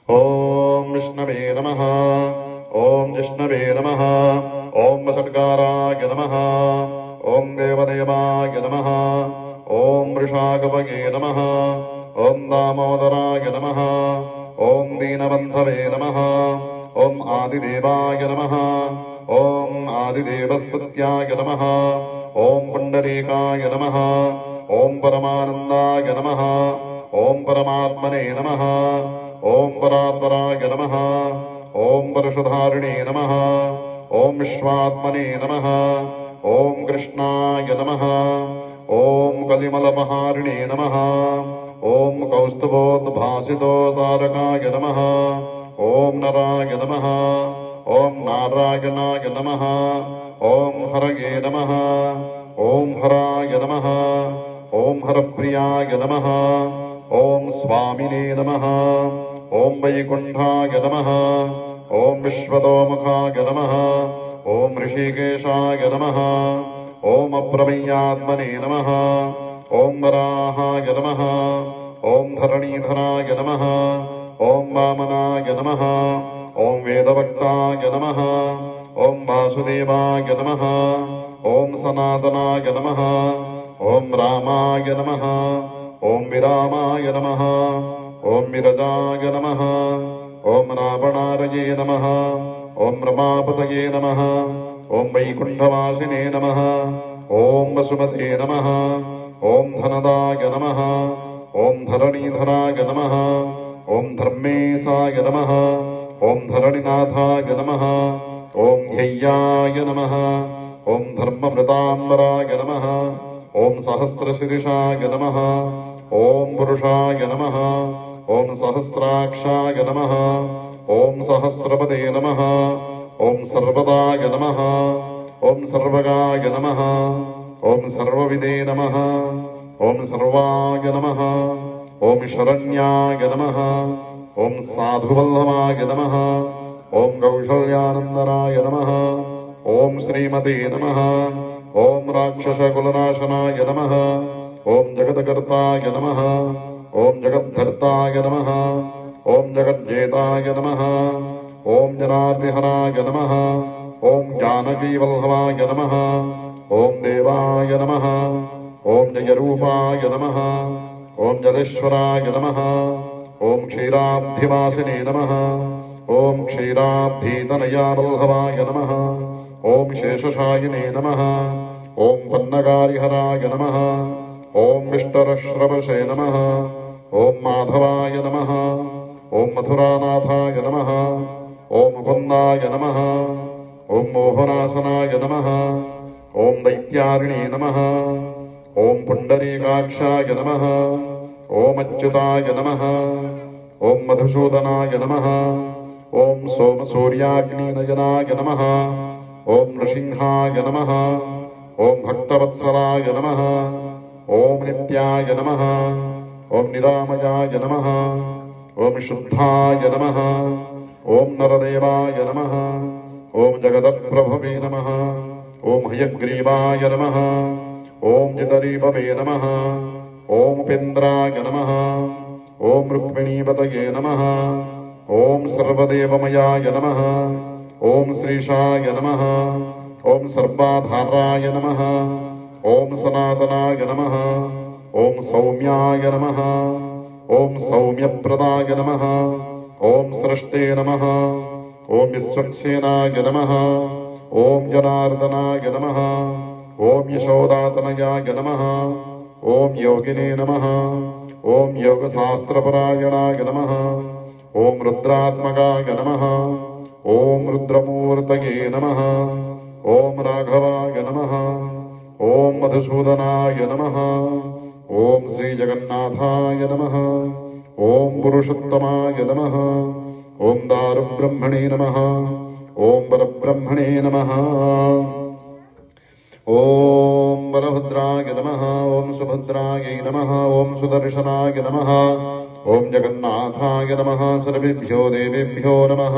ओम विष्णवे नमः। ओम जिष्णवे नमः। ओम वसत्काराय नमः। ओम देवदेवाय नमः। ओम वृषाकपगे नमः। ओम दामोदराय नमः। ओम दीनबन्धवे नमः। ओम आदिदेवाय नमः। ओम आदिदेवस्तुत्याय नमः। ओम पुण्डरीकाय नमः। ओम परमानन्दाय नमः। ओम परमात्मने नमः। ओम परात्पराय नमः। ओम परशुधारिणे नमः। ओम विश्वात्मने नमः। ओम कृष्णाय नमः। ओम कलिमलपहारिणे नमः। ओम कौस्तुभोद्भासितो तारकाय नमः। ओम नराय नमः। ओम नारायणाय नमः। ओम हरये नमः। ओम हराय नमः। ओम हरप्रियाय नमः। ओम स्वामिने नमः। ओम वैकुण्ठाय नमः। ओम विश्वतोमुखाय नमः। ओम ऋषिकेशाय नमः। ओम अप्रमेयात्मने नमः। ओम वराहाय नमः। ओम धरणीधराय नमः। ओम वामनाय नमः। ओम वेदवक्ताय नमः। ओम वासुदेवाय नमः। ओम सनातनाय नमः। ओम रामाय नमः। ओम विरामाय नमः। ओम विरजाय नमः। ओम रावणारये नमः। ओम रमापतये नमः। ओम वैकुण्ठवासिने नमः। ओम वसुमते नमः। ओम धनदाय नमः। ओम धरणीधराय नमः। ओम धर्मेशाय नमः। ओम धरणिनाथाय नमः। ओम ध्येयाय नमः। ओम धर्ममृताम्बराय नमः। ओम सहस्रशीर्षाय नमः। ओम पुरुषाय नमः। ओम सहस्राक्षाय नमः। ओम सहस्रपदे नमः। ओम सर्वदाय नमः। ओम सर्वगाय नमः। ओम सर्वविदे नमः। ओम सर्वाय नमः। ओम शरण्याय नमः। ओम साधुवल्लभाय नमः। ओम कौशल्यानन्दराय नमः। ओम श्रीमते नमः। ओम राक्षसकुलनाशनाय नमः। ओम जगत्कर्ताय नमः। ओम जगद्धर्ताय नमः। ओम जगज्जेताय नमः। ओम जनार्तिहराय नमः। ओम जानकीवल्लभाय नमः। ओम देवाय नमः। ओम जयरूपाय नमः। ओम जलेश्वराय नमः। ओम क्षीराब्धिवासिने नमः। ओम क्षीराब्धितनयावल्लभाय नमः। ओम शेषशायिने नमः। ओम पन्नगारिहराय नमः। ओम विष्टरश्रवसे नमः। ओम माधवाय नमः। ओम मथुरानाथाय नमः। ओम मुकुन्दाय नमः। ओम मोहनासनाय नमः। ओम दैत्यारिणे नमः। ओम पुण्डरीकाक्षाय नमः। ओम अच्युताय नमः। ओम मधुसूदनाय नमः। ओम सोमसूर्याग्निनयनाय नमः। ओम नृसिंहाय नमः। ओम भक्तवत्सलाय नमः। ओम नित्याय नमः। ओम निरामयाय नमः। ओम शुद्धाय नमः। ओम नरदेवाय नमः। ओम जगदप्रभवे नमः। ओम हयग्रीवाय नमः। ओम जितरीपवे नमः। ओम उपेन्द्राय नमः। ओम रुक्मिणीपतये नमः। ओम सर्वदेवमयाय नमः। ओम श्रीशाय नमः। ओम सर्वाधाराय नमः। ओम सनातनाय नमः। ओम सौम्याय नमः। ओम सौम्यप्रदाय नमः। ओम सृष्टे नमः। ओम विश्वक्सेनाय नमः। ओम जनार्दनाय नमः। ओम यशोदातनयाय नमः। ओम योगिने नमः। ओम योगशास्त्रपरायणाय नमः। ओम रुद्रात्मकाय नमः। ओम रुद्रमूर्तये नमः। ओम राघवाय नमः। ओम मधुसूदनाय नमः। ओम श्रीजगन्नाथाय नमः। ओम पुरुषोत्तमाय नमः। ओम दारुब्रह्मणे नमः। ओम परब्रह्मणे नमः। ओम बलभद्राय नमः। ओम सुभद्रायै नमः। ओम सुदर्शनाय नमः। ओम जगन्नाथाय नमः। सर्वेभ्यो देवेभ्यो नमः।